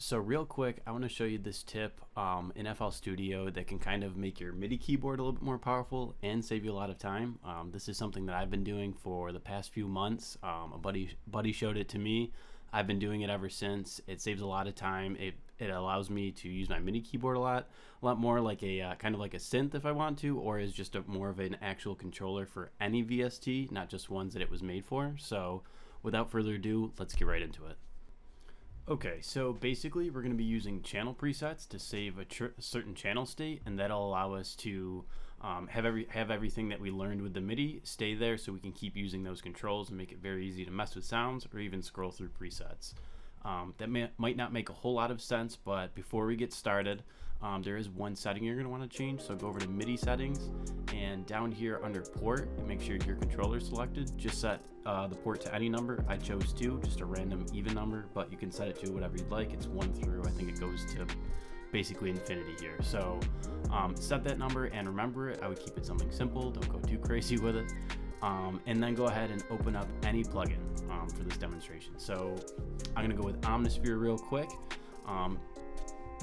So real quick, I want to show you this tip in FL Studio that can kind of make your MIDI keyboard a little bit more powerful and save you a lot of time. This is something that I've been doing for the past few months. A buddy showed it to me. I've been doing it ever since. It saves a lot of time. It allows me to use my MIDI keyboard a lot more like a kind of like a synth if I want to, or is just more of an actual controller for any VST, not just ones that it was made for. So without further ado, let's get right into it. Okay, so basically we're going to be using channel presets to save a certain channel state, and that'll allow us to have everything that we learned with the MIDI stay there, so we can keep using those controls and make it very easy to mess with sounds or even scroll through presets. That might not make a whole lot of sense, but before we get started, there is one setting you're going to want to change. So go over to MIDI settings, and down here under port, make sure your controller is selected. Just set the port to any number. I chose 2, just a random even number, but you can set it to whatever you'd like. It's 1 through, I think it goes to basically infinity here. So set that number and remember it. I would keep it something simple, don't go too crazy with it. And then go ahead and open up any plugin for this demonstration. So I'm going to go with Omnisphere real quick,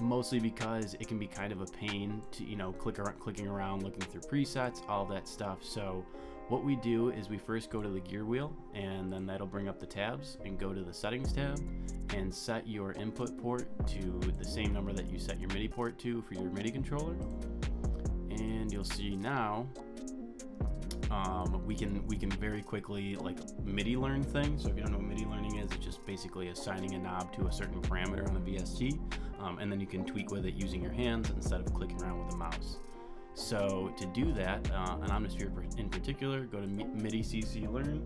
mostly because it can be kind of a pain to clicking around, looking through presets, all that stuff. So what we do is we first go to the gear wheel, and then that'll bring up the tabs, and go to the settings tab and set your input port to the same number that you set your MIDI port to for your MIDI controller. And you'll see now we can very quickly MIDI learn things. So if you don't know what MIDI learning is, it's just basically assigning a knob to a certain parameter on a VST, and then you can tweak with it using your hands instead of clicking around with a mouse. So to do that, on Omnisphere in particular, go to MIDI CC Learn,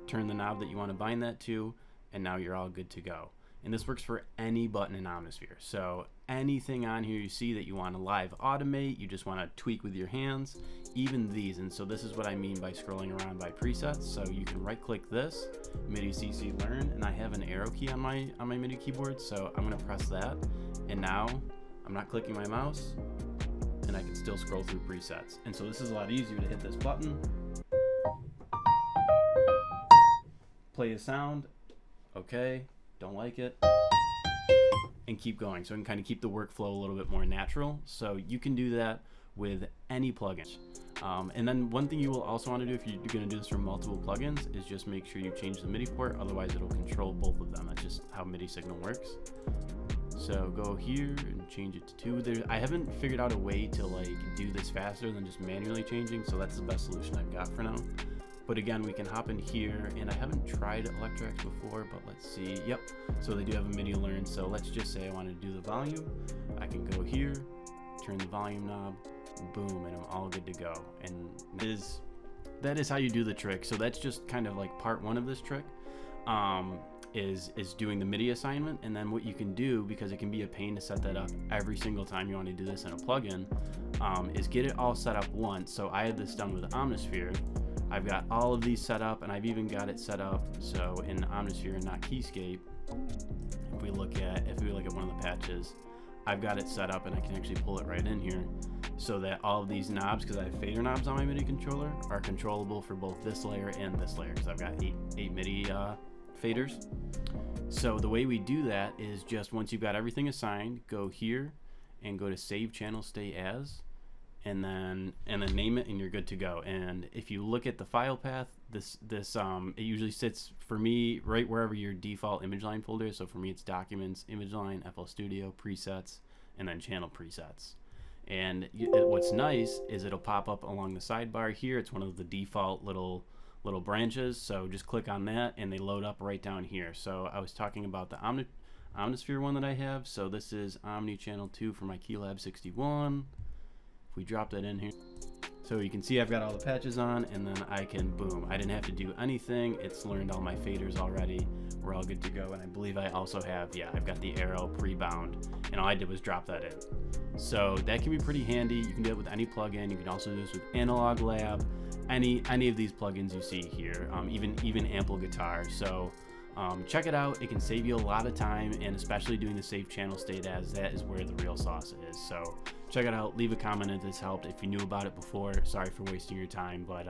turn the knob that you want to bind that to, and now you're all good to go. And this works for any button in Omnisphere. So anything on here you see that you want to live automate, you just want to tweak with your hands, even these. And so this is what I mean by scrolling around by presets. So you can right click this, MIDI CC Learn, and I have an arrow key on my MIDI keyboard. So I'm going to press that. And now I'm not clicking my mouse, and I can still scroll through presets. And so this is a lot easier to hit this button, play a sound, okay, don't like it, and keep going. So I can kind of keep the workflow a little bit more natural. So you can do that with any plugin. And then one thing you will also want to do if you're going to do this for multiple plugins is just make sure you change the MIDI port, otherwise it'll control both of them. That's just how MIDI signal works. So go here and change it to 2. I haven't figured out a way to do this faster than just manually changing, so that's the best solution I've got for now. But again, we can hop in here, and I haven't tried Electrax before, but let's see. Yep, so they do have a MIDI learn. So let's just say I want to do the volume. I can go here, turn the volume knob, boom, and I'm all good to go. And that is how you do the trick. So that's just kind of like part 1 of this trick. Is doing the MIDI assignment. And then what you can do, because it can be a pain to set that up every single time you want to do this in a plugin, is get it all set up once. So I had this done with Omnisphere. I've got all of these set up, and I've even got it set up so in Omnisphere and not Keyscape, if we look at one of the patches, I've got it set up and I can actually pull it right in here, so that all of these knobs, because I have fader knobs on my MIDI controller, are controllable for both this layer and this layer, because I've got eight MIDI faders. So the way we do that is just once you've got everything assigned, go here and go to Save Channel Stay As, and then name it, and you're good to go. And if you look at the file path, it usually sits for me right wherever your default image line folder is. So for me, it's Documents, Image Line, FL Studio, Presets, and then Channel Presets. And what's nice is it'll pop up along the sidebar here. It's one of the default little branches, so just click on that and they load up right down here. So I was talking about the Omnisphere one that I have. So this is Omni Channel 2 for my Keylab 61. If we drop that in here, so you can see I've got all the patches on, and then I can, boom, I didn't have to do anything. It's learned all my faders already. We're all good to go. And I believe I also have, I've got the arrow pre-bound, and all I did was drop that in. So that can be pretty handy. You can do it with any plugin. You can also do this with Analog Lab, any of these plugins you see here, even Ample Guitar. So check it out. It can save you a lot of time, and especially doing the Save Channel State As, that is where the real sauce is. So check it out. Leave a comment if this helped. If you knew about it before, sorry for wasting your time, but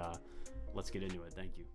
let's get into it. Thank you.